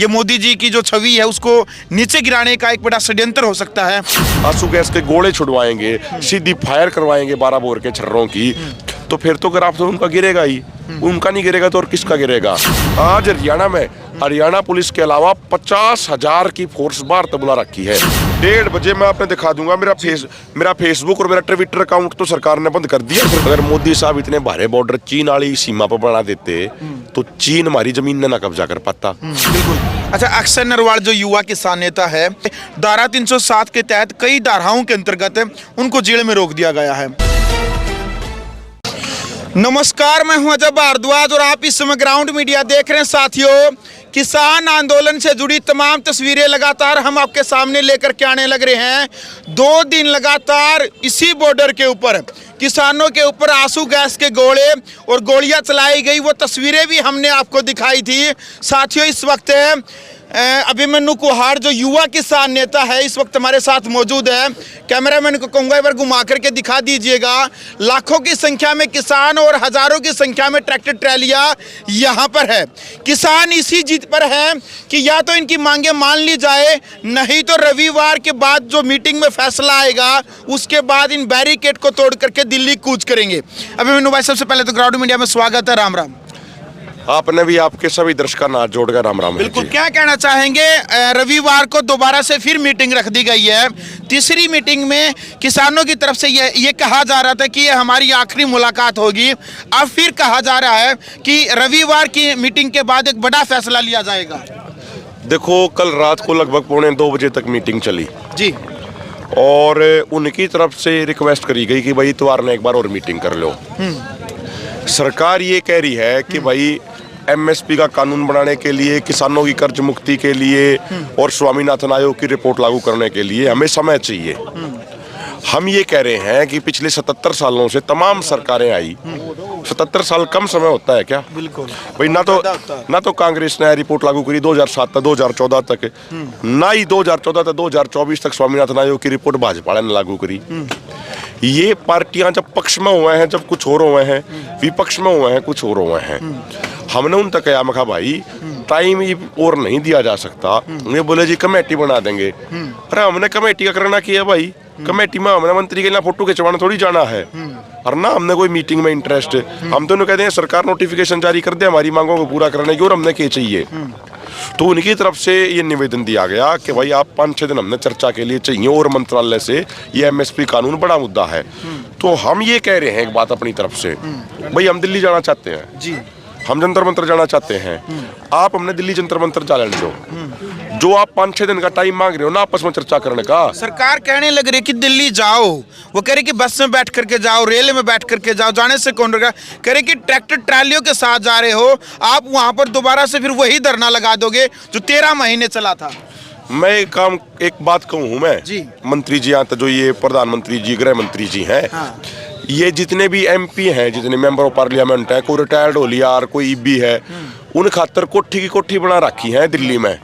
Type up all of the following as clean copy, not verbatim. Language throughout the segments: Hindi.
ये मोदी जी की जो छवि है उसको नीचे गिराने का एक बड़ा षड्यंत्र हो सकता है। आंसू गैस के गोले छुड़वाएंगे, सीधी फायर करवाएंगे 12 बोर के छर्रों की, तो फिर तो ग्राफ तो उनका गिरेगा ही। उनका नहीं गिरेगा तो और किसका गिरेगा। आज हरियाणा में हरियाणा पुलिस के अलावा 50,000 की फोर्स बाहर तक बुला रखी है। 1:30 बजे मैं आपने दिखा दूंगा। मेरा फेसबुक और मेरा ट्विटर अकाउंट तो सरकार ने बंद कर दिया। अगर मोदी साहब इतने भारे बॉर्डर चीन वाली सीमा पर बना देते तो चीन हमारी जमीन ने ना कब्जा कर पाता। बिल्कुल। अच्छा, अक्षय नरवाल जो युवा किसान नेता है, धारा 307 के तहत कई धाराओं के अंतर्गत उनको जेल में रोक दिया गया है। नमस्कार, मैं हूं अजय भारद्वाज और आप इस समय ग्राउंड मीडिया देख रहे हैं। साथियों, किसान आंदोलन से जुड़ी तमाम तस्वीरें लगातार हम आपके सामने लेकर के आने लग रहे हैं। 2 दिन लगातार इसी बॉर्डर के ऊपर किसानों के ऊपर आंसू गैस के गोले और गोलियां चलाई गई, वो तस्वीरें भी हमने आपको दिखाई थी। साथियों, इस वक्त अभिमन्यु कुहाड़ जो युवा किसान नेता है इस वक्त हमारे साथ मौजूद है। कैमरामैन को कहूँगा एक बार घुमा करके दिखा दीजिएगा। लाखों की संख्या में किसान और हजारों की संख्या में ट्रैक्टर ट्रैलियाँ यहाँ पर है। किसान इसी जिद पर है कि या तो इनकी मांगे मान ली जाए, नहीं तो रविवार के बाद जो मीटिंग में फैसला आएगा उसके बाद इन बैरिकेड को तोड़ करके दिल्ली कूच करेंगे। अभिमन्यु भाई, सबसे पहले तो ग्राउंड मीडिया में स्वागत है। राम राम। आपने भी आपके सभी दर्शकों का नाथ जोड़कर राम राम। बिल्कुल। क्या कहना चाहेंगे? रविवार को दोबारा से फिर मीटिंग रख दी गई है। तीसरी मीटिंग में किसानों की तरफ से ये कहा जा रहा था कि ये हमारी आखिरी मुलाकात होगी। अब फिर कहा जा रहा है कि रविवार की मीटिंग के बाद एक बड़ा फैसला लिया जाएगा। देखो, कल रात को लगभग 1:45 बजे तक मीटिंग चली जी, और उनकी तरफ से रिक्वेस्ट करी गई कि भाई इतवार ने एक बार और मीटिंग कर लो। सरकार ये कह रही है कि भाई एमएसपी का कानून बनाने के लिए, किसानों की कर्ज मुक्ति के लिए और स्वामीनाथन आयोग की रिपोर्ट लागू करने के लिए हमें समय चाहिए। हम ये कह रहे हैं कि पिछले 77 सालों से तमाम सरकारें आई। 77 साल कम समय होता है क्या? बिल्कुल भाई। ना तो कांग्रेस ने रिपोर्ट लागू करी 2007 तक, 2014 तक, ना ही 2014 तक 2024 तक स्वामीनाथन आयोग की रिपोर्ट भाजपा ने लागू करी। ये पार्टियां जब पक्ष में हुए हैं जब कुछ और हुए हैं, विपक्ष में हुए हैं कुछ और हुए हैं। हमने उन तक कहा, मखा भाई टाइम ही और नहीं दिया जा सकता। उन्हें बोले जी कमेटी बना देंगे। अरे हमने कमेटी का करना किया भाई। कमेटी में हमने मंत्री के लिए फोटो खिंचवाने थोड़ी जाना है, और ना हमने कोई मीटिंग में इंटरेस्ट। हम तो कहते हैं सरकार नोटिफिकेशन जारी कर दे हमारी मांगों को पूरा करने की, और हमने क्या चाहिए। तो उनकी तरफ से ये निवेदन दिया गया कि भाई आप 5-6 दिन हमने चर्चा के लिए चाहिए, और मंत्रालय से ये एमएसपी कानून बड़ा मुद्दा है। तो हम ये कह रहे हैं एक बात अपनी तरफ से, भाई हम दिल्ली जाना चाहते हैं जी, हम जंतर मंतर जाना चाहते हैं। आप हमने दिल्ली जंतर मंतर जा लेने दो। जो आप 5-6 दिन का टाइम मांग रहे हो ना आपस में चर्चा करने का, सरकार कहने लग रही है कि दिल्ली जाओ। वो कह रही कि बस में बैठ करके जाओ, रेल में बैठ करके जाओ, जाने से कौन रोका। कह रही कि ट्रैक्टर ट्रालियों के साथ जा रहे हो आप, वहां पर दोबारा से फिर वही धरना लगा दोगे जो 13 महीने चला था। मैं एक बात कहूँ मैं जी, मंत्री जी यहाँ जो ये प्रधानमंत्री जी, गृह मंत्री जी हैं, हाँ। ये जितने भी एमपी हैं, जितने मेंबर ऑफ पार्लियामेंट है, कोई रिटायर्ड हो लिया और कोई ईबी है, उन खातर कोठी की कोठी बना रखी है दिल्ली में।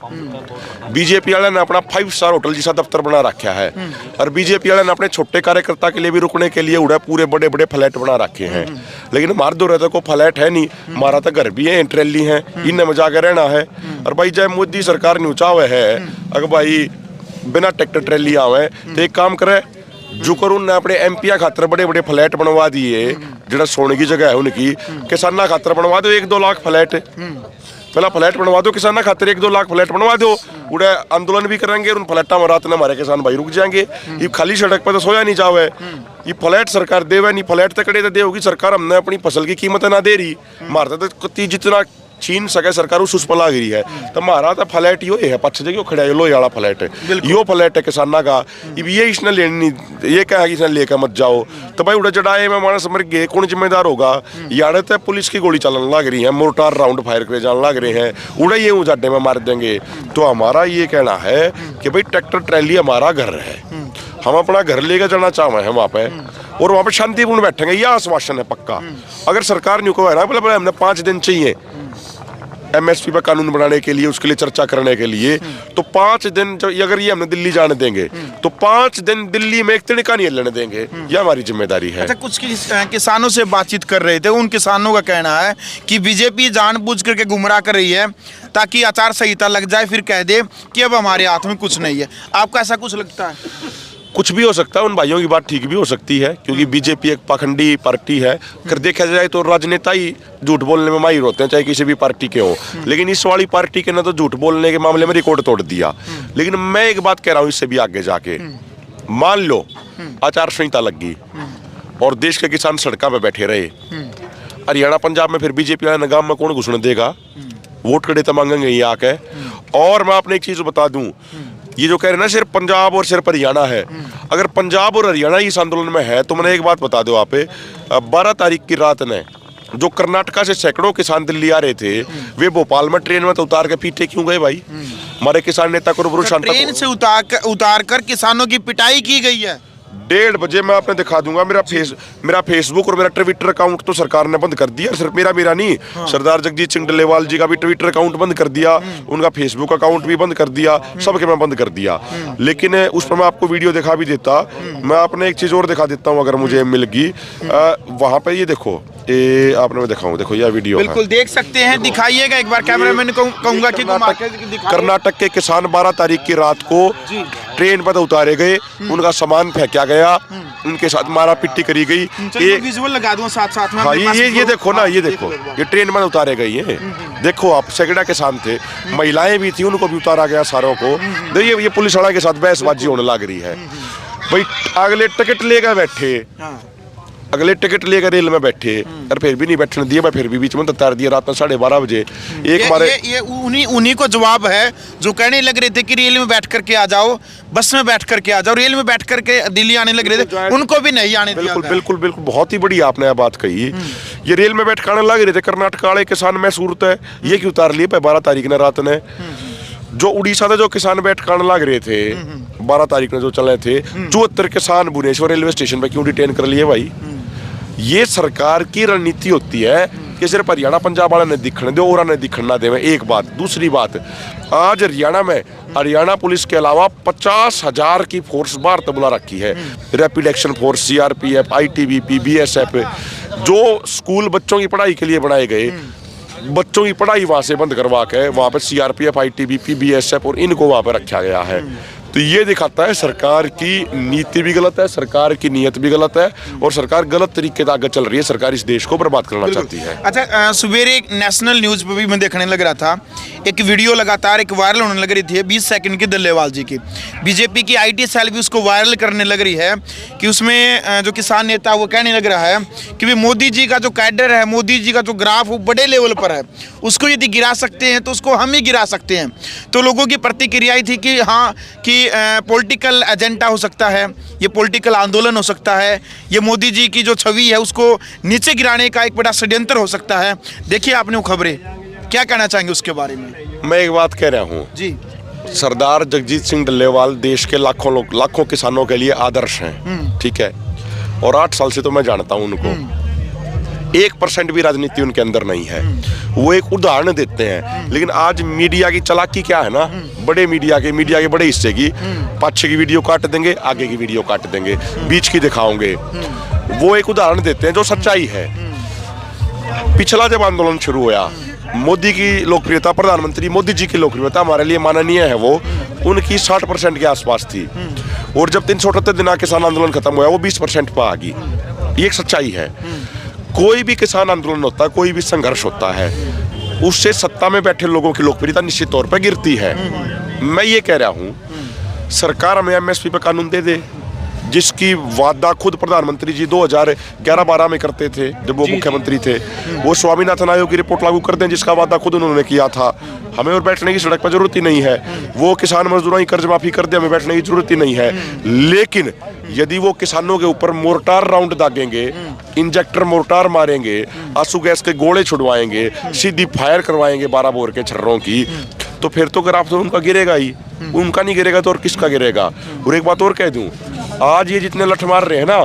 बीजेपी वाले ने अपना 5 स्टार होटल जैसा दफ्तर बना रखा है, और बीजेपी वाले ने अपने छोटे कार्यकर्ता के लिए भी रुकने के लिए उड़ा पूरे बड़े बड़े फ्लैट बना रखे हैं। लेकिन हमारे दो रहते को फ्लैट है नहीं, हमारा तो घर भी है, ट्रैली है, इनमें में जाकर रहना है। और भाई जब मोदी सरकार ने उचावे है अगर भाई बिना ट्रैक्टर ट्रैली आवे तो एक काम करे, जो करूँ ने अपने एमपी खातर बड़े बड़े फ्लैट बनवा दिए, जरा सोने की जगह है उनकी, किसाना खातर बनवा दो 1-2 लाख फ्लैट। पहला फ्लैट बनवा दो किसाना खातर, 1-2 लाख फ्लैट बनवा दो, उड़े आंदोलन भी करेंगे, उन फ्लैटा में रात में हमारे किसान भाई रुक जाएंगे। ये खाली सड़क पर तो सोया नहीं जावे। ये फ्लैट सरकार देवे नहीं, फ्लैट तक तो दे होगी सरकार। हमने अपनी फसल की कीमत ना दे रही, मारता तो जितना छीन सके सरकार उस पर ला गई है। तो हमारा तो फ्लैट यो है, पक्ष जगह खड़ा है लोहे वाला फ्लैट है, यो फ्लैट है किसाना का। ये इसने लेनी, ये क्या है कि इसने लेकर मत जाओ। तो भाई उड़ा चढ़ाए में मानस मर गए, कौन जिम्मेदार होगा? यार तो पुलिस की गोली चलने लग रही है, मोर्टार राउंड फायर करे जाने लग रहे हैं, उड़े ये जाडे में मार देंगे। तो हमारा ये कहना है कि भाई ट्रैक्टर ट्रैली हमारा घर है, हम अपना घर लेकर जाना चाहे हैं वहाँ पे, और वहाँ पे शांतिपूर्ण बैठेंगे, यह आश्वासन है पक्का। अगर सरकार नहीं को है ना बोले हमने 5 दिन चाहिए, MSP पर कानून बनाने के लिए, उसके लिए चर्चा करने के लिए, तो 5 दिन अगर ये हमने दिल्ली जाने देंगे तो 5 दिन दिल्ली में एक तिनका नहीं हिलने देंगे, ये हमारी जिम्मेदारी है। अच्छा, कुछ किसानों से बातचीत कर रहे थे, उन किसानों का कहना है कि बीजेपी जानबूझ करके गुमराह कर रही है ताकि आचार संहिता लग जाए, फिर कह दे कि अब हमारे हाथ में कुछ नहीं है। आपको ऐसा कुछ लगता है? कुछ भी हो सकता है, उन भाइयों की बात ठीक भी हो सकती है, क्योंकि बीजेपी एक पाखंडी पार्टी है। अगर देखा जाए तो राजनेता ही झूठ बोलने में माहिर होते हैं, चाहे किसी भी पार्टी के हो, लेकिन इस वाली पार्टी के ना तो झूठ बोलने के मामले में रिकॉर्ड तोड़ दिया। लेकिन मैं एक बात कह रहा हूँ, इससे भी आगे जाके मान लो आचार संहिता लग गई और देश के किसान सड़कों पे बैठे रहे, हरियाणा पंजाब में फिर बीजेपी वाले नगाम में कौन घुसने देगा? वोट कड़े तो मांगेंगे ये आके। और मैं आपने एक चीज बता दूं, ये जो कह रहे हैं ना सिर्फ पंजाब और सिर्फ हरियाणा है, अगर पंजाब और हरियाणा इस आंदोलन में है तो मैंने एक बात बता दो आप, 12 तारीख की रात ने जो कर्नाटका से सैकड़ों किसान दिल्ली आ रहे थे, वे भोपाल में ट्रेन में तो उतार के पीटे क्यों गए भाई? हमारे किसान नेता को ट्रेन से उतार कर किसानों की पिटाई की गई है। 1:30 बजे मैं आपने दिखा दूंगा। मेरा फेसबुक और मेरा ट्विटर अकाउंट तो सरकार ने बंद कर दिया। सिर्फ मेरा नहीं, सरदार जगजीत सिंह डल्लेवाल जी का भी ट्विटर अकाउंट बंद कर दिया, उनका फेसबुक अकाउंट भी बंद कर दिया, सबके मैं बंद कर दिया। लेकिन उस पर मैं आपको वीडियो दिखा भी देता। मैं आपने एक चीज और दिखा देता हूँ अगर मुझे मिल गई। वहां पे ये देखो, ये आपने मैं दिखाऊं, देखो यह वीडियो बिल्कुल देख सकते हैं, दिखाइएगा एक बार। कैमरामैन को कहूंगा कि कर्नाटक के किसान 12 तारीख की रात को ट्रेन पर उतारे गए, उनका सामान फेंका गया, उनके साथ मारा पिट्टी करी गई। ये विजुअल लगा दूं साथ में। हाँ, ये देखो ना, ये देखो, ये ट्रेन में उतारे गए हैं। देखो आप, सैकड़ा किसान थे, महिलाएं भी थी, उनको भी उतारा गया सारों को। देखिए ये पुलिस वाला के साथ बहसबाजी होने लग रही है भाई। अगले टिकट लेकर बैठे, अगले टिकट लेकर रेल में बैठे और फिर भी नहीं बैठने दिए। मैं फिर भी बीच में उतार दिया रात में 12:30 बजे। एक हमारे ये उन्हीं को जवाब है जो कहने लग रहे थे कि रेल में बैठ करके आ जाओ, बस में बैठ करके आ जाओ। रेल में बैठ करके दिल्ली आने लग रहे थे, उनको भी नहीं आने दिया। बिल्कुल बहुत ही बड़ी आपने बात कही। ये रेल में बैठ कर आने लग रहे थे कर्नाटक वाले किसान में सूरत है, ये क्यों उतार लिए 12 तारीख ने रात ने? जो उड़ीसा से जो किसान बैठ कर लग रहे थे 12 तारीख ने जो चले थे, 74 किसान भुवनेश्वर रेलवे स्टेशन पे क्यों डिटेन कर लिए भाई? ये सरकार की रणनीति होती है कि सिर्फ हरियाणा पंजाब वाला नहीं दिखने दो और नहीं दिखना दे। एक बात, दूसरी बात, आज हरियाणा में हरियाणा पुलिस के अलावा 50,000 की फोर्स बाहर तो बुला रखी है। Rapid action force, CRPF, ITBP, BSF, जो स्कूल बच्चों की पढ़ाई के लिए बनाए गए, बच्चों की पढ़ाई वहां से बंद करवा के वहां पर CRPF, ITBP, BSF और इनको वहां पर रखा गया है। तो ये दिखाता है सरकार की नीति भी गलत है, सरकार की नीयत भी गलत है और सरकार गलत तरीके से आगे चल रही है। सरकार इस देश को बर्बाद करना चाहती है। अच्छा, सवेरे एक नेशनल न्यूज पे भी मैं देखने लग रहा था, एक वीडियो लगातार एक वायरल होने लग रही थी 20 सेकंड की डल्लेवाल जी की। बीजेपी की IT सेल भी उसको वायरल करने लग रही है कि उसमें जो किसान नेता वो कहने लग रहा है कि भाई मोदी जी का जो कैडर है, मोदी जी का जो ग्राफ वो बड़े लेवल पर है, उसको यदि गिरा सकते हैं तो उसको हम ही गिरा सकते हैं। तो लोगों की प्रतिक्रिया थी कि हाँ, कि पॉलिटिकल एजेंडा हो सकता है, ये पॉलिटिकल आंदोलन हो सकता है, ये मोदी जी की जो छवि है उसको नीचे गिराने का एक बड़ा षड्यंत्र हो सकता है। देखिए आपने वो खबरें, क्या कहना चाहेंगे उसके बारे में? मैं एक बात कह रहा हूँ जी, सरदार जगजीत सिंह डल्लेवाल देश के लाखों किसानों के लिए आदर्श हैं, ठीक है, और 8 साल से तो मैं जानता हूँ उनको। 1% भी राजनीति उनके अंदर नहीं है। वो एक उदाहरण देते हैं। लेकिन आज मीडिया की चालाकी क्या है ना, बड़े मीडिया के बड़े हिस्से की, पाछे की वीडियो काट देंगे, आगे की वीडियो काट देंगे, बीच की दिखाओगे। वो एक उदाहरण देते हैं जो सच्चाई है। पिछला जब आंदोलन शुरू हुआ, मोदी की लोकप्रियता, प्रधानमंत्री मोदी जी की लोकप्रियता हमारे लिए माननीय है, वो उनकी 60% के आसपास थी। और जब 378 दिन किसान आंदोलन खत्म हुआ, वो 20% पर आ गई। ये एक सच्चाई है। कोई भी किसान आंदोलन होता है, कोई भी संघर्ष होता है, उससे सत्ता में बैठे लोगों की लोकप्रियता निश्चित तौर पर गिरती है। मैं ये कह रहा हूँ, सरकार हमें MSP पे कानून दे दे, जिसकी वादा खुद प्रधानमंत्री जी 2011-12 में करते थे जब वो मुख्यमंत्री थे। वो स्वामीनाथन आयोग की रिपोर्ट लागू कर दें, जिसका वादा खुद उन्होंने किया था। हमें और बैठने की सड़क पर जरूरत ही नहीं है। वो किसान मजदूरों की कर्ज माफी कर दे, हमें बैठने की जरूरत ही नहीं है। लेकिन यदि वो किसानों के ऊपर मोर्टार राउंड दागेंगे, इंजेक्टर मोर्टार मारेंगे, आंसू गैस के गोले छुड़वाएंगे, सीधी फायर करवाएंगे 12 बोर के छर्रों की, तो फिर तो ग्राफ तो उनका गिरेगा ही। उनका नहीं गिरेगा तो और किसका गिरेगा? और एक बात और कह दूं, आज ये जितने लठ मार रहे हैं ना,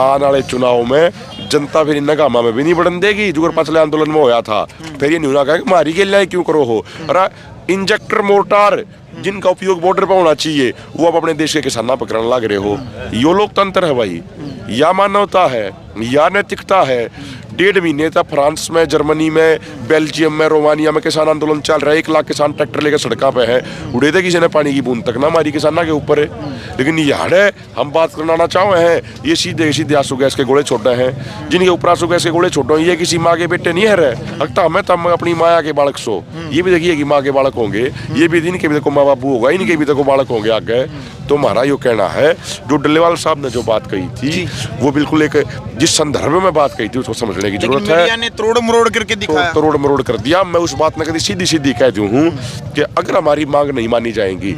आने वाले चुनाव में जनता फिर इन गामा में भी नहीं बढ़न देगी जो पिछले आंदोलन में होया था। फिर ये न्यूना कहा मारी के लिए क्यों करो हो। अरे इंजेक्टर मोर्टार जिनका उपयोग बॉर्डर पर होना चाहिए वो अब अपने देश के किसानों पर करने लग रहे हो। यो लोकतंत्र है भाई, या मानवता है, या नैतिकता है। 1.5 महीने तक फ्रांस में, जर्मनी में, बेल्जियम में, रोमानिया में किसान आंदोलन चल रहा है। 1 लाख किसान ट्रैक्टर लेकर सड़कों पे है। उड़े थे किसी ने पानी की बूंद तक ना मारी किसाना के ऊपर है। लेकिन यार है हम बात करना चाहे हैं ये सीधे सीधे आंसू गैस के गोले छोड़े हैं जिनके ऊपर आंसू गैस के गोले छोड़ो। ये किसी माँ के बेटे नहीं है रहे अगता हमें तब अपनी माया के बालक सो। ये भी देखिए कि माँ के बालक होंगे, ये भी इनके भी देखो माँ बापू होगा, इनके भी देखो बालक होंगे आगे। तो हमारा यो कहना है जो डल्लेवाल साहब ने जो बात कही थी वो बिल्कुल एक जिस संदर्भ में बात कही थी उसको समझने की जरूरत है। तोड़ मरोड़ करके दिखाया, तोड़ मरोड़ कर दिया। मैं उस बात में कभी सीधी सीधी कह दूं हूं कि अगर हमारी मांग नहीं मानी जाएंगी,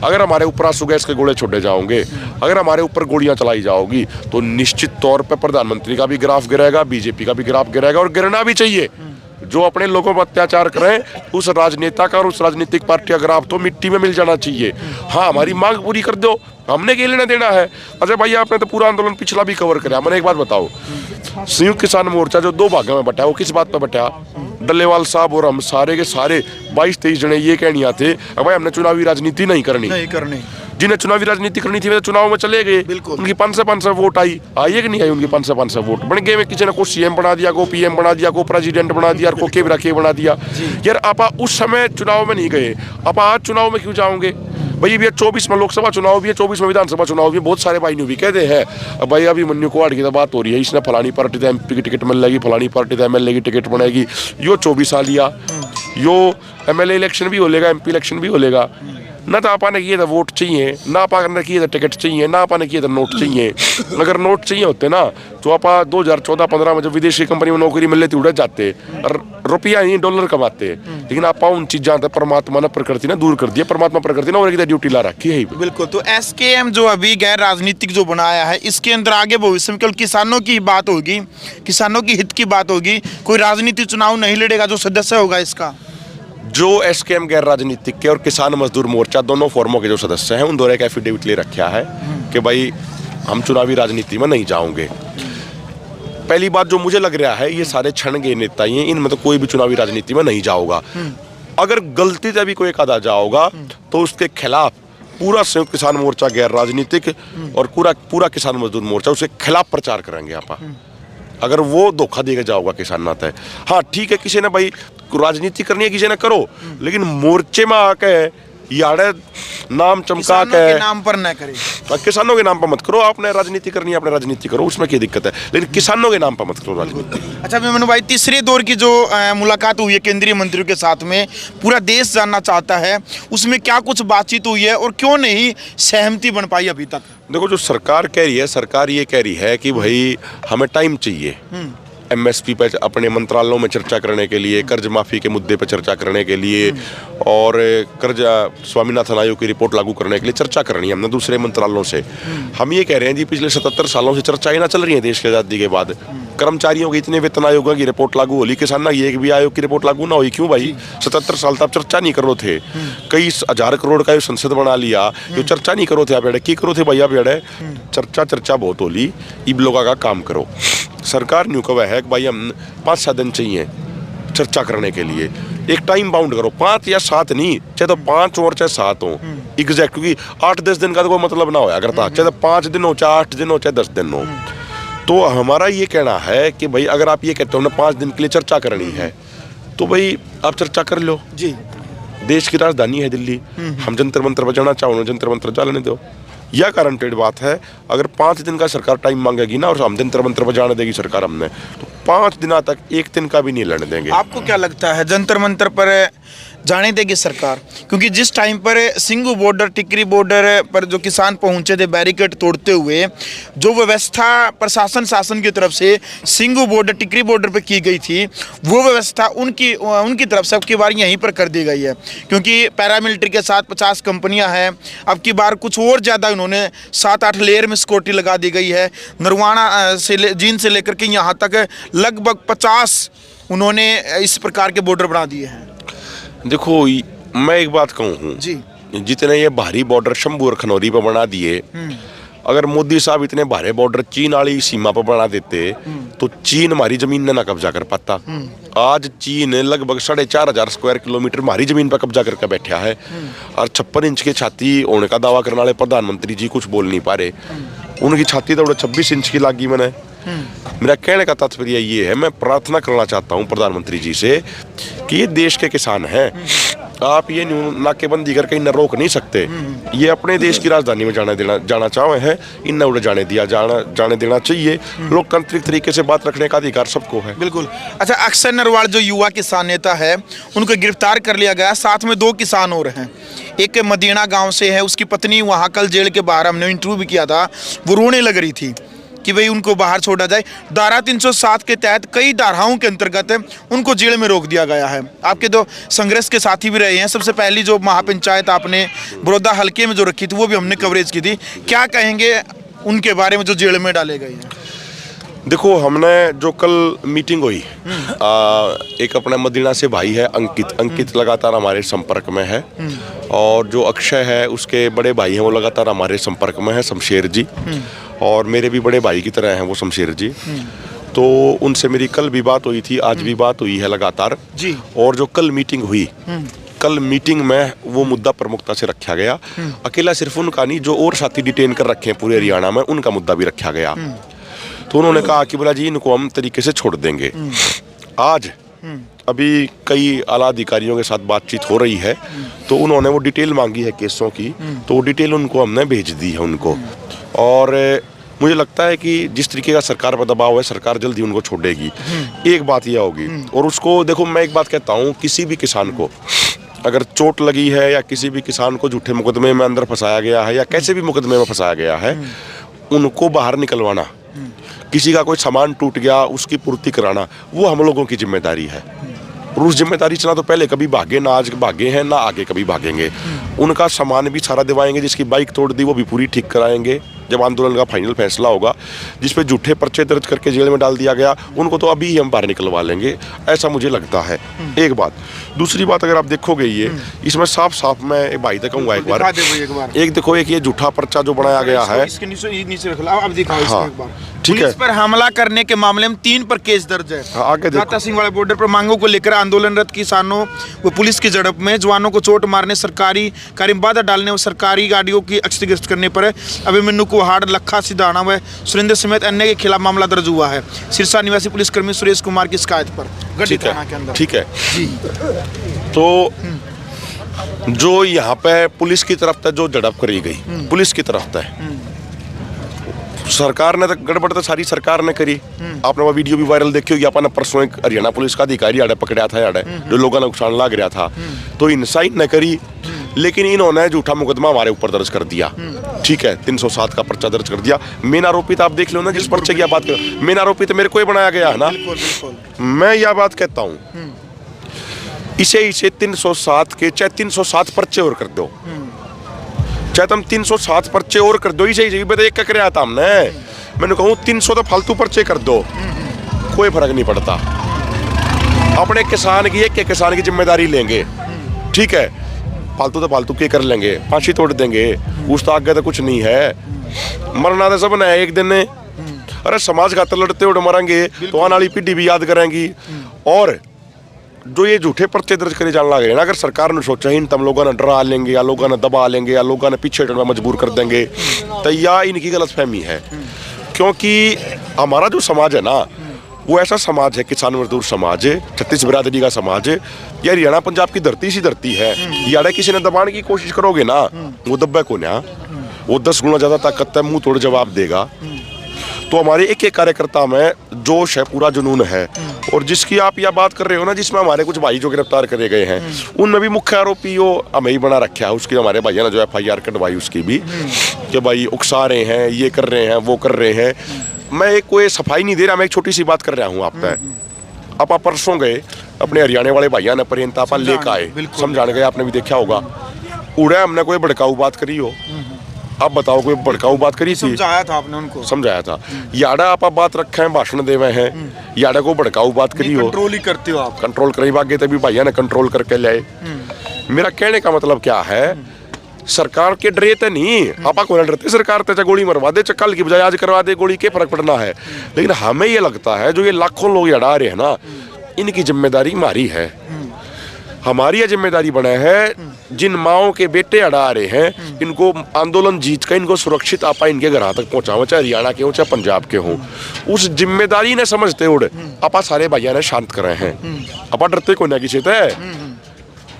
अगर हमारे ऊपर आंसू गैस के गोले छोड़े जाओगे, अगर हमारे ऊपर गोलियां चलाई जाओगी तो निश्चित तौर पर प्रधानमंत्री का भी ग्राफ गिरेगा, बीजेपी का भी ग्राफ गिरेगा और गिरना भी चाहिए। जो अपने लोगों पर अत्याचार करें उस राजनेता का और उस राजनीतिक पार्टी का ग्राफ तो मिट्टी में मिल जाना चाहिए। हाँ हमारी मांग पूरी कर दो, हमने क्या लेना देना है। अच्छा भैया आपने तो पूरा आंदोलन पिछला भी कवर कराया। मैंने एक बात बताओ, संयुक्त किसान मोर्चा जो 2 भागों में बटा वो किस बात पर बटा? डल्लेवाल साहब और हम सारे के सारे 22-23 जने ये कहनी आते भाई हमने चुनावी राजनीति नहीं करनी। जिन्हें चुनावी राजनीति करनी थी वे चुनाव में चले गए, उनकी 500 वोट आई कि नहीं आई? उनकी 500 वोट बन गए। किसी ने को सीएम बना दिया, को पीएम बना दिया, को प्रेसिडेंट बना दिया, को केबरा के बना दिया। यार आप उस समय चुनाव में नहीं गए, आप आज चुनाव में क्यों जाओगे भाई? भी 24 में लोकसभा चुनाव भी है, 24 में विधानसभा चुनाव भी है। बहुत सारे भाई भी कहते हैं अब भाई अभी मन्नू कुआड़ की तो बात हो रही है, इसने फलानी पार्टी तो एमपी की टिकट मिल जाएगी, फलानी पार्टी तो एमएलए की टिकट बनेगी। यो 24 साल लिया, यो एमएलए इलेक्शन भी हो लेगा, एमपी इलेक्शन भी हो लेगा। ना तो आपा ने किए तो वोट चाहिए, ना आपा ने किए तो टिकट चाहिए, ना आपा ने किए तो नोट चाहिए। अगर नोट चाहिए होते ना तो आपा 2014-15 में जब विदेशी कंपनी में नौकरी मिल लेती उड़े जाते, रुपया नहीं डॉलर कमाते। लेकिन आपा उन चीज़ों से परमात्मा ने प्रकृति ने दूर कर दिया, परमात्मा प्रकृति ने और एक ड्यूटी ला रखी है। बिल्कुल। तो एसकेएम जो अभी गैर राजनीतिक जो बनाया है इसके अंदर आगे भविष्य में केवल किसानों की बात होगी, किसानों की हित की बात होगी, कोई राजनीतिक चुनाव नहीं लड़ेगा जो सदस्य होगा इसका। जो एसकेएम गैर राजनीतिक के और किसान मजदूर मोर्चा दोनों फोरमों के जो सदस्य हैं उन दोनों एक एफिडेविट ले रखा है कि भाई हम चुनावी राजनीति में नहीं जाओगे। पहली बात जो मुझे लग रहा है ये सारे क्षण के नेता ही हैं, इनमें तो कोई भी चुनावी राजनीति में नहीं जाओगा। अगर गलती से भी कोई एक आधा जाओगा तो उसके खिलाफ पूरा संयुक्त किसान मोर्चा गैर राजनीतिक और पूरा किसान मजदूर मोर्चा उसके खिलाफ प्रचार करेंगे आप। अगर वो धोखा देके जाओगा किसान नाता है। हाँ ठीक है, किसी ने भाई राजनीति करनी है किसी ने करो, लेकिन मोर्चे में आके यारे नाम चमका के नाम पर न करे, किसानों के नाम पर मत करो। आपने राजनीति करनी है आपने राजनीति करो, उसमें क्या दिक्कत है, लेकिन किसानों के नाम पर मत करो राजनीति। अच्छा मेमन भाई, तीसरे दौर की जो मुलाकात हुई है केंद्रीय मंत्रियों के साथ में, पूरा देश जानना चाहता है उसमें क्या कुछ बातचीत हुई है और क्यों नहीं सहमति बन पाई अभी तक? देखो जो सरकार कह रही है, सरकार ये कह रही है कि भाई हमें टाइम चाहिए एमएसपी पर अपने मंत्रालयों में चर्चा करने के लिए, कर्ज माफी के मुद्दे पर चर्चा करने के लिए और कर्ज स्वामीनाथन आयोग की रिपोर्ट लागू करने के लिए चर्चा करनी है हमने दूसरे मंत्रालयों से। हम ये कह रहे हैं जी पिछले 77 सालों से चर्चाएं ना चल रही हैं देश की आज़ादी के बाद। कर्मचारियों के इतने वेतन आयोगों की रिपोर्ट लागू होली, किसान ये एक भी आयोग की रिपोर्ट लागू ना हुई। क्यों भाई? 77 साल तक चर्चा नहीं कर रहे थे। कई 1000 करोड़ का संसद बना लिया, जो चर्चा नहीं करो थे आप की करो थे भैया पेड़े चर्चा बहुत होली। इब लोगों का काम करो। सरकार न्यू कवा है कि भाई हम 5-7 दिन चाहिए चर्चा करने के लिए, एक टाइम बाउंड करो, 5 या 7 नहीं, चाहे तो 5 और चाहे 7 हो एग्जैक्ट, क्योंकि 8-10 दिन का तो कोई मतलब ना होया करता, चाहे तो 5 दिन हो, चाहे 8 दिन हो, चाहे 10 दिन हो। तो हमारा ये कहना है कि भाई अगर आप ये कहते हो ना 5 दिन के लिए चर्चा करनी है तो भाई आप चर्चा कर लो जी। देश की राजधानी है दिल्ली, हम जंतर मंतर पर जाना चाहो जंतर मंतर जा लेने दो। यह गारंटेड बात है। अगर 5 दिन का सरकार टाइम मांगेगी ना और हम जंतर मंतर पर जाने देगी सरकार हमने, तो 5 दिनों तक 1 दिन का भी नहीं लड़ने देंगे। आपको क्या लगता है जंतर मंतर पर जाने देगी सरकार? क्योंकि जिस टाइम पर सिंगू बॉर्डर, टिकरी बॉर्डर पर जो किसान पहुंचे थे बैरिकेड तोड़ते हुए, जो व्यवस्था प्रशासन शासन की तरफ से सिंगू बॉर्डर, टिकरी बॉर्डर पर की गई थी, वो व्यवस्था उनकी तरफ से अब की बार यहीं पर कर दी गई है। क्योंकि पैरामिलिट्री के साथ 50 कंपनियां हैं, अब की बार कुछ और ज़्यादा उन्होंने 7-8 लेयर में सिक्योरिटी लगा दी गई है। नरवाना से जींद से लेकर के यहाँ तक लगभग 50 उन्होंने इस प्रकार के बॉर्डर बना दिए हैं। देखो मैं एक बात कहूँ जी, जितने ये बाहरी बॉर्डर शंभू और खनौरी पर बना दिए, अगर मोदी साहब इतने भारे बॉर्डर चीन वाली सीमा पर बना देते तो चीन हमारी जमीन ने ना कब्जा कर पाता। आज चीन लगभग 4,500 स्क्वायर किलोमीटर हमारी जमीन पर कब्जा करके बैठा है और 56 इंच की छाती होने का दावा करने वाले प्रधानमंत्री जी कुछ बोल नहीं पा रहे। उनकी छाती तो 26 इंच की लागी मैंने। मेरा कहने का तात्पर्य ये है, मैं प्रार्थना करना चाहता हूँ प्रधानमंत्री जी से कि ये देश के किसान हैं, आप ये नाकेबंदी करके इन्हें रोक नहीं सकते। ये अपने देश की राजधानी में जाना चाहे हैं, इन्हें उड़े जाने देना चाहिए। लोकतांत्रिक तरीके से बात रखने का अधिकार सबको है। बिल्कुल। अच्छा, अक्षय नरवाल जो युवा किसान नेता है उनको गिरफ्तार कर लिया गया, साथ में 2 किसान और हैं। एक मदीना गांव से है, उसकी पत्नी वहां कल जेल के बाहर हमने इंटरव्यू भी किया था, वो रोने लग रही थी कि भाई उनको बाहर छोड़ा जाए। धारा 307 के तहत कई धाराओं के अंतर्गत उनको जेल में रोक दिया गया है। आपके 2 संघर्ष के साथी भी रहे हैं। सबसे पहली जो महापंचायत आपने बड़ौदा हल्के में जो रखी थी वो भी हमने कवरेज की थी, क्या कहेंगे उनके बारे में जो जेल में डाले गए हैं? देखो, हमने जो कल मीटिंग हुई, एक अपना मदीना से भाई है अंकित लगातार हमारे संपर्क में है, और जो अक्षय है उसके बड़े भाई हैं वो लगातार हमारे संपर्क में है, शमशेर जी, और मेरे भी बड़े भाई की तरह हैं वो शमशेर जी। तो उनसे मेरी कल भी बात हुई थी, आज भी बात हुई है लगातार जी। और जो कल मीटिंग हुई, कल मीटिंग में वो मुद्दा प्रमुखता से रखा गया। अकेला सिर्फ उनका नहीं, जो और साथी डिटेन कर रखे हैं पूरे हरियाणा में, उनका मुद्दा भी रखा गया। तो उन्होंने कहा कि बोला जी इनको हम तरीके से छोड़ देंगे। आज अभी कई आला अधिकारियों के साथ बातचीत हो रही है, तो उन्होंने वो डिटेल मांगी है केसों की, तो वो डिटेल उनको हमने भेज दी है उनको। और मुझे लगता है कि जिस तरीके का सरकार पर दबाव है, सरकार जल्दी उनको छोड़ेगी। एक बात यह होगी, और उसको देखो, मैं एक बात कहता हूँ, किसी भी किसान को अगर चोट लगी है या किसी भी किसान को झूठे मुकदमे में अंदर फंसाया गया है या कैसे भी मुकदमे में फंसाया गया है, उनको बाहर निकलवाना, किसी का कोई सामान टूट गया उसकी पूर्ति कराना, वो हम लोगों की जिम्मेदारी है। और उस जिम्मेदारी से ना तो पहले कभी भागे, ना आज भागे हैं, ना आगे कभी भागेंगे। उनका सामान भी सारा दिवाएंगे, जिसकी बाइक तोड़ दी वो भी पूरी ठीक कराएंगे जब आंदोलन का फाइनल फैसला होगा। जिस पे झूठे पर्चे दर्ज करके जेल में डाल दिया गया, उनको तो अभी ही हम बाहर निकलवा लेंगे, ऐसा मुझे लगता है। एक बात। दूसरी बात, अगर आप देखोगे ये इसमें साफ साफ मैं एक भाई तक कहूँगा, एक बार एक देखो, एक ये झूठा पर्चा जो बनाया गया है, ठीक है, पुलिस पर हमला करने के मामले में 3 पर केस दर्ज है। आगे दाता सिंह वाले बॉर्डर पर मांगों को लेकर आंदोलनरत किसानों व पुलिस की झड़प में जवानों को चोट मारने, सरकारी कार्य में बाधा डालने और सरकारी गाड़ियों की क्षतिग्रस्त करने पर अभिमन्यु कुहाड़, लखा सिधाना व सुरेंद्र समेत अन्य के खिलाफ मामला दर्ज हुआ है। सिरसा निवासी पुलिसकर्मी सुरेश कुमार की शिकायत पर गढ़ी थाना के अंदर। ठीक है जी। तो जो यहाँ पे पुलिस की तरफ जो झड़प करी गई, पुलिस की तरफ सरकार ने तो गड़बड़ तो सारी सरकार ने करी। आपने वो वीडियो भी वायरल देखी होगी, अपन परसों एक हरियाणा पुलिस का अधिकारी आड़े पकड़ा था, आड़े जो लोगों ने नुकसान लग रहा था, तो इंसाई न करी, लेकिन इन्होंने झूठा मुकदमा हमारे ऊपर दर्ज कर दिया। ठीक है, 307 का पर्चा दर्ज कर दिया। मेन आरोपी तो आप देख लो ना, जिस पर्चे की बात करो, मेन आरोपी तो मेरे को ही बनाया गया है ना। मैं यह बात कहता हूँ, इसे 307 के चाहे 307 पर्चे और कर दो, चाहे तुम 307 पर्चे और कर दो, इसे एक का कराया था हमने। मैंने कहूँ 300 तो फालतू पर्चे कर दो, कोई फर्क नहीं पड़ता। अपने किसान की, एक किसान की जिम्मेदारी लेंगे, ठीक है, फालतू तो फालतू के कर लेंगे, फांसी तोड़ देंगे, उस तो आगे तो कुछ नहीं है। मरना तो सब ने एक दिन ने। अरे समाज खातर लड़ते हुए मरेंगे तो आने वाली पीढ़ी भी याद करेंगी। और जो ये झूठे पर्चे दर्ज करे जाने लगे ना, अगर सरकार ने सोचा इन तम लोगों ने डरा लेंगे या लोगों ने दबा लेंगे या लोगों ने पीछे हटने मजबूर कर देंगे, तो यह इनकी गलतफहमी है। क्योंकि हमारा जो समाज है ना, वो ऐसा समाज है, किसान मजदूर समाज है, 36 बिरादरी का समाज है। ये हरियाणा पंजाब की धरती सी धरती है। यार किसी ने दबाने की कोशिश करोगे ना, वो दब्बे को ना, वो 10 गुना ज्यादा ताकत है, मुंह तोड़ जवाब देगा। तो हमारे एक एक कार्यकर्ता में जोश है, पूरा जुनून है। और जिसकी आप यह बात कर रहे हो ना, जिसमें हमारे कुछ भाई जो गिरफ्तार करे गए हैं, उनमें भी मुख्य आरोपी वो हमें ही बना रखा है। उसकी हमारे भाइयों ने जो FIR कटवाई उसकी भी, कि भाई उकसा रहे हैं, ये कर रहे हैं, वो कर रहे हैं। मैं एक कोई सफाई नहीं दे रहा, मैं एक छोटी सी बात कर रहा हूँ आप पे। आप परसों गए अपने हरियाणा वाले भाइयों ने पर्यंत आप लेकर आए, समझाने गए, आपने भी देखा होगा। उड़े हमने कोई भड़काऊ बात करी हो? आप बताओ, कोई भड़काऊ बात करी थी? समझाया था आपने उनको, समझाया था। याडा आप बात रखे हैं, भाषण देवे हैं, याडा को भड़काऊ बात करी हो? कंट्रोल ही करते हो आप। कंट्रोल करी बागे तभी भैया ने कंट्रोल करके लाए। मेरा कहने का मतलब क्या है सरकार के डरे तो नहीं, आपा को डरते सरकार ते गोली मरवा दे, कल की बजाय आज करवा दे गोली, के फर्क पड़ना है। लेकिन हमें ये लगता है जो ये लाखों लोग अड़ा रहे हैं ना, इनकी जिम्मेदारी हमारी है, हमारी यह जिम्मेदारी बना है। जिन माओ के बेटे अड़ा रहे हैं, इनको आंदोलन जीत कर इनको सुरक्षित आपा इनके घर तक पहुंचाओ, चाहे हरियाणा के हो चाहे पंजाब के हो। उस जिम्मेदारी ने समझते उड़ आपा सारे भाइयों ने शांत कर रहे हैं। आपा डरते को ना किसी है,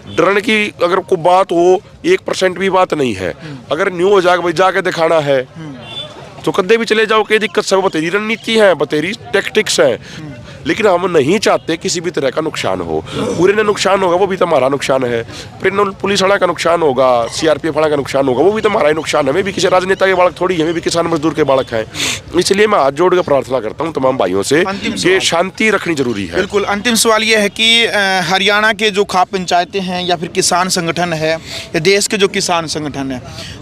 डरने की अगर कोई बात हो 1% भी बात नहीं है। अगर न्यू हो जाके दिखाना है तो कदे भी चले जाओ, कि दिक्कत सब बतेरी रणनीति है, बतेरी टैक्टिक्स है। लेकिन हम नहीं चाहते किसी भी तरह का नुकसान हो। पूरे ने नुकसान होगा वो भी तो हमारा नुकसान है, फिर पुलिस वाला का नुकसान होगा, सीआरपीएफ वाला का नुकसान होगा, वो भी तो हमारा ही नुकसान है। हमें भी किसी राजनेता के बालक थोड़ी, हमें भी किसान मजदूर के बालक हैं। इसलिए मैं हाथ जोड़ कर प्रार्थना करता हूँ तमाम भाइयों से कि शांति रखनी जरूरी है। बिल्कुल। अंतिम सवाल ये है कि हरियाणा के जो खाप पंचायतें हैं या फिर किसान संगठन है या देश के जो किसान संगठन है,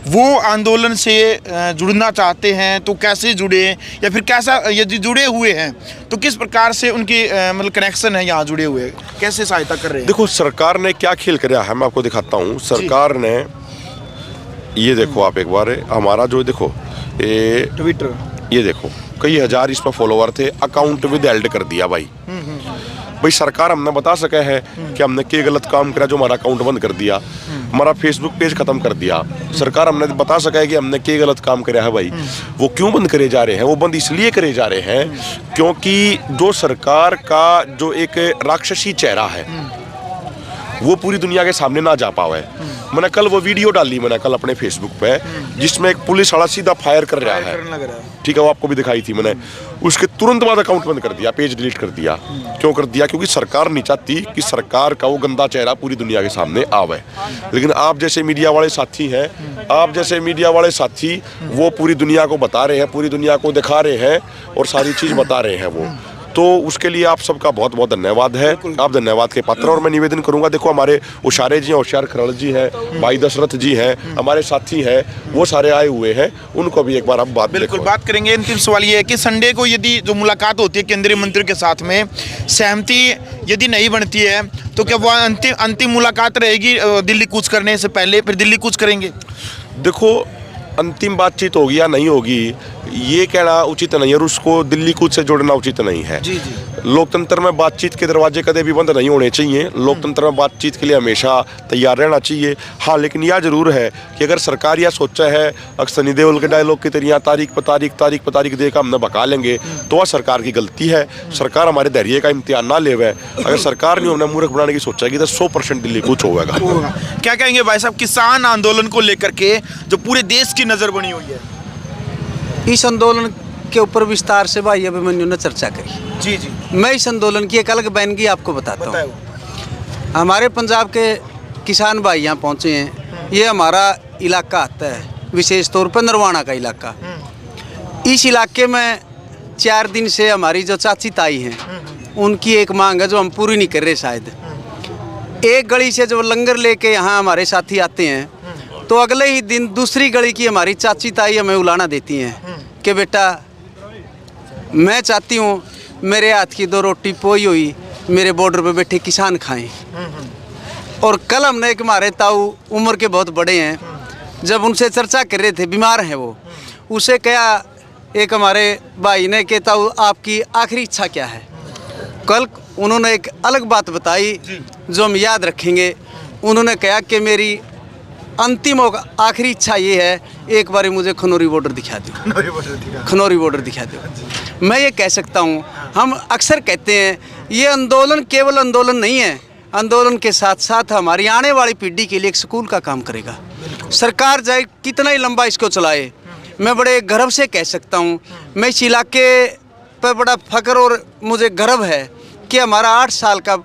वो आंदोलन से जुड़ना चाहते हैं तो कैसे जुड़े, या फिर कैसा यदि जुड़े हुए हैं तो किस प्रकार से उनकी मतलब कनेक्शन है यहाँ जुड़े हुए, कैसे सहायता कर रहे हैं? देखो सरकार ने क्या खेल कराया है, मैं आपको दिखाता हूँ। सरकार ने ये देखो, आप एक बार हमारा जो देखो ये ट्विटर, ये देखो कई हजार इस पर फॉलोवर थे, अकाउंट विद हेल्ड कर दिया भाई। भाई सरकार हमने बता सका है कि हमने क्या गलत काम करा जो हमारा अकाउंट बंद कर दिया, हमारा फेसबुक पेज खत्म कर दिया। सरकार हमने बता सका है कि हमने क्या गलत काम करा है भाई। वो क्यों बंद करे जा रहे हैं? वो बंद इसलिए करे जा रहे हैं क्योंकि जो सरकार का जो एक राक्षसी चेहरा है वो पूरी दुनिया के सामने ना जा पावे। मैंने कल वो वीडियो डाली, मैंने कल अपने फेसबुक पे, जिसमें एक पुलिस वाला सीधा फायर कर रहा है, ठीक है, वो आपको भी दिखाई थी मैंने। उसके तुरंत बाद अकाउंट बंद कर दिया, पेज डिलीट कर दिया। क्यों कर दिया? क्योंकि सरकार नहीं चाहती कि सरकार का वो गंदा चेहरा पूरी दुनिया के सामने आवे। लेकिन आप जैसे मीडिया वाले साथी हैं, आप जैसे मीडिया वाले साथी वो पूरी दुनिया को बता रहे हैं, पूरी दुनिया को दिखा रहे हैं और सारी चीज़ बता रहे हैं वो, तो उसके लिए आप सबका बहुत बहुत धन्यवाद है। आप धन्यवाद के पात्र। और मैं निवेदन करूंगा, देखो हमारे उशारे जी हैं, होशियार खरड़ जी हैं, भाई दशरथ जी हैं, हमारे साथी हैं, वो सारे आए हुए हैं, उनको भी एक बार हम बात बिल्कुल बात करेंगे। अंतिम सवाल ये है कि संडे को यदि जो मुलाकात होती है केंद्रीय मंत्री के साथ में, सहमति यदि नहीं बनती है तो क्या वो अंतिम मुलाकात रहेगी दिल्ली कूच करने से पहले, फिर दिल्ली कूच करेंगे? देखो अंतिम बातचीत होगी या नहीं होगी ये कहना उचित नहीं है, और उसको दिल्ली कूच से जोड़ना उचित नहीं है। जी जी। लोकतंत्र में बातचीत के दरवाजे कभी भी बंद नहीं होने चाहिए। लोकतंत्र में बातचीत के लिए हमेशा तैयार रहना चाहिए। हाँ, लेकिन यह जरूर है कि अगर सरकार यह सोचा है सनी देओल के डायलॉग की तरह तारीख पर तारीख देकर हमने बका लेंगे, तो वह सरकार की गलती है। सरकार हमारे धैर्य का इम्तिहान ना लेवे। अगर सरकार ने हमने मूर्ख बनाने की सोचेगी तो 100% दिल्ली कूच होगा। क्या कहेंगे भाई साहब किसान आंदोलन को लेकर के जो पूरे देश की नजर बनी हुई है? इस आंदोलन के ऊपर विस्तार से भाई अभिमन्यु ने चर्चा करी। जी जी। मैं इस आंदोलन की एक अलग बयानगी आपको बताता हूँ। हमारे पंजाब के किसान भाई यहाँ पहुँचे हैं। ये हमारा इलाका आता है, विशेष तौर पर नरवाना का इलाका। इस इलाके में 4 दिन से हमारी जो चाची ताई हैं उनकी एक मांग है जो हम पूरी नहीं कर रहे शायद। एक गली से जब लंगर लेके यहाँ हमारे साथी आते हैं तो अगले ही दिन दूसरी गली की हमारी चाची ताई हमें उलाना देती हैं कि बेटा मैं चाहती हूँ मेरे हाथ की 2 रोटी पोई हुई मेरे बॉर्डर पे बैठे किसान खाएं। और कल हमने एक हमारे ताऊ उम्र के बहुत बड़े हैं, जब उनसे चर्चा कर रहे थे, बीमार हैं वो, उसे कहा एक हमारे भाई ने कि ताऊ आपकी आखिरी इच्छा क्या है? कल उन्होंने एक अलग बात बताई जो हम याद रखेंगे। उन्होंने कहा कि मेरी अंतिम और आखिरी इच्छा ये है, एक बार मुझे खनौरी बॉर्डर दिखा दो, खनौरी बॉर्डर दिखा दो। मैं ये कह सकता हूँ, हम अक्सर कहते हैं ये आंदोलन केवल आंदोलन नहीं है, आंदोलन के साथ साथ हमारी आने वाली पीढ़ी के लिए एक स्कूल का काम करेगा। सरकार चाहे कितना ही लंबा इसको चलाए, मैं बड़े गर्व से कह सकता हूँ, मैं इस इलाके पर बड़ा फख्र और मुझे गर्व है कि हमारा 8 साल का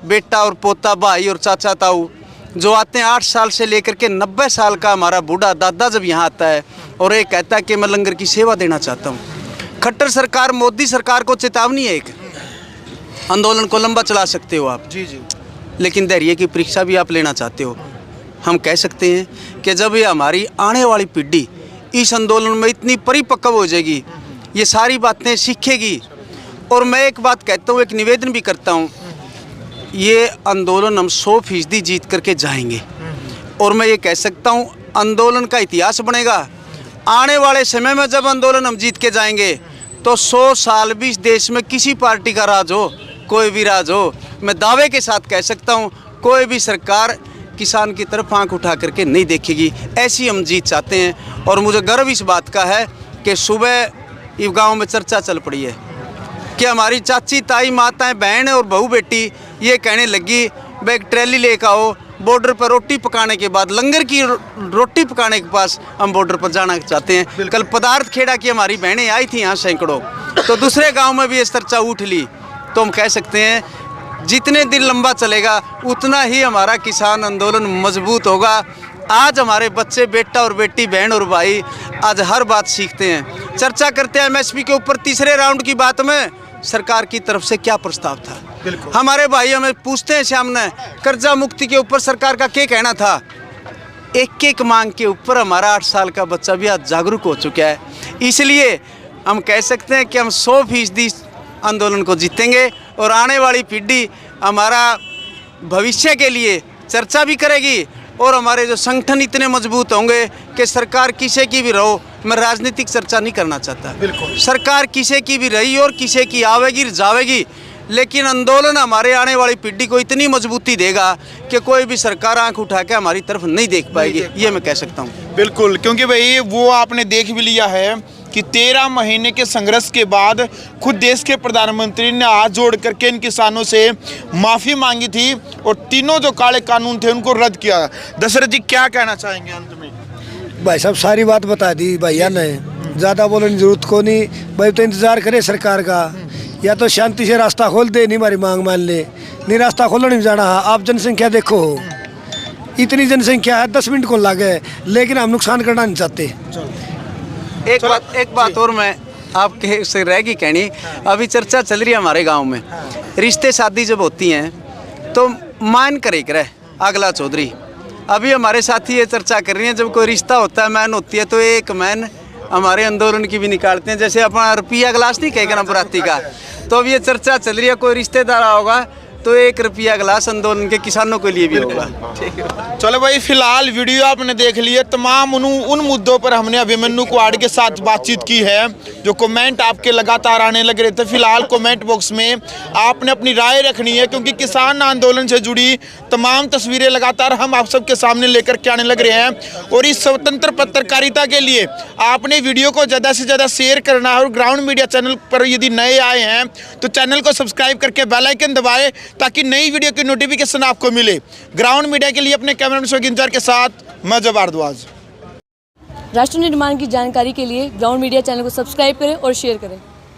बेटा और पोता, भाई और चाचा ताऊ जो आते हैं, 8 साल से लेकर के 90 साल का हमारा बूढ़ा दादा जब यहाँ आता है और ये कहता है कि मैं लंगर की सेवा देना चाहता हूँ। खट्टर सरकार, मोदी सरकार को चेतावनी है, एक आंदोलन को लंबा चला सकते हो आप जी जी, लेकिन धैर्य की परीक्षा भी आप लेना चाहते हो। हम कह सकते हैं कि जब ये हमारी आने वाली पीढ़ी इस आंदोलन में इतनी परिपक्व हो जाएगी, ये सारी बातें सीखेगी। और मैं एक बात कहता हूँ, एक निवेदन भी करता हूँ, ये आंदोलन हम 100% जीत करके जाएंगे। और मैं ये कह सकता हूँ आंदोलन का इतिहास बनेगा। आने वाले समय में जब आंदोलन हम जीत के जाएंगे तो 100 साल भी इस देश में किसी पार्टी का राज हो, कोई भी राज हो, मैं दावे के साथ कह सकता हूँ कोई भी सरकार किसान की तरफ आंख उठा करके नहीं देखेगी। ऐसी हम जीत चाहते हैं। और मुझे गर्व इस बात का है कि सुबह इस गाँव में चर्चा चल पड़ी है कि हमारी चाची, ताई, माताएं, बहन और बहू बेटी ये कहने लगी भाई एक ट्रैली लेकर आओ, बॉर्डर पर रोटी पकाने के बाद लंगर की रोटी पकाने के पास हम बॉर्डर पर जाना चाहते हैं। कल पदार्थ खेड़ा की हमारी बहनें आई थी यहाँ सैकड़ों, तो दूसरे गांव में भी ये चर्चा उठ ली। तो हम कह सकते हैं जितने दिन लंबा चलेगा उतना ही हमारा किसान आंदोलन मजबूत होगा। आज हमारे बच्चे, बेटा और बेटी, बहन और भाई आज हर बात सीखते हैं। चर्चा करते हैं एमएसपी के ऊपर। तीसरे राउंड की बात में सरकार की तरफ से क्या प्रस्ताव था, हमारे भाई हमें पूछते हैं सामने, कर्जा मुक्ति के ऊपर सरकार का क्या कहना था। एक एक मांग के ऊपर हमारा 8 साल का बच्चा भी आज जागरूक हो चुका है। इसलिए हम कह सकते हैं कि हम 100% आंदोलन को जीतेंगे और आने वाली पीढ़ी हमारा भविष्य के लिए चर्चा भी करेगी और हमारे जो संगठन इतने मजबूत होंगे कि सरकार किसी की भी रहो, मैं राजनीतिक चर्चा नहीं करना चाहता, सरकार किसी की भी रही और किसी की आवेगी जावेगी, लेकिन आंदोलन हमारे आने वाली पीढ़ी को इतनी मजबूती देगा कि कोई भी सरकार आंख उठा के हमारी तरफ नहीं देख पाएगी। ये मैं कह सकता हूँ। बिल्कुल, क्योंकि भाई वो आपने देख भी लिया है कि 13 महीने के संघर्ष के बाद खुद देश के प्रधानमंत्री ने हाथ जोड़ करके इन किसानों से माफ़ी मांगी थी और तीनों जो काले कानून थे उनको रद्द किया। दशरथ जी क्या कहना चाहेंगे अंत में? भाई साहब सारी बात बता दी भैया ने, ज़्यादा बोलने की जरूरत को नहीं भाई। तो इंतज़ार करे सरकार का, या तो शांति से रास्ता खोल दे, नहीं हमारी मांग मान ले, नहीं रास्ता खोलने नहीं जाना। आप जनसंख्या देखो, इतनी जनसंख्या है 10 मिनट को लागे, लेकिन हम नुकसान करना नहीं चाहते। एक बात और मैं आपके से रहेगी कहनी, अभी चर्चा चल रही है हमारे गांव में, रिश्ते शादी जब होती हैं तो मान करे करे अगला चौधरी। अभी हमारे साथी ये चर्चा कर रही हैं जब कोई रिश्ता होता है, मैन होती है, तो एक मैन हमारे आंदोलन की भी निकालते हैं, जैसे अपना रुपया गिलास नहीं कहेगा ना बराती का। तो अब ये चर्चा चल रही है कोई रिश्तेदार होगा तो 1 रुपया गिलास आंदोलन के किसानों के लिए भी होगा। चलो भाई, फिलहाल वीडियो आपने देख लिया। तमाम उन मुद्दों पर हमने अभिमन्यु कुहाड़ के साथ बातचीत की है। जो कमेंट आपके लगातार आने लग रहे थे, फिलहाल कमेंट बॉक्स में आपने अपनी राय रखनी है, क्योंकि किसान आंदोलन से जुड़ी तमाम तस्वीरें लगातार हम आप सबके सामने लेकर के आने लग रहे हैं। और इस स्वतंत्र पत्रकारिता के लिए आपने वीडियो को ज़्यादा से ज़्यादा शेयर करना है। और ग्राउंड मीडिया चैनल पर यदि नए आए हैं तो चैनल को सब्सक्राइब करके बेल आइकन दबाएं ताकि नई वीडियो की नोटिफिकेशन आपको मिले। ग्राउंड मीडिया के लिए अपने कैमरामैन इंतजार के साथ मैं जब भारद्वाज। राष्ट्र निर्माण की जानकारी के लिए ग्राउंड मीडिया चैनल को सब्सक्राइब करें और शेयर करें।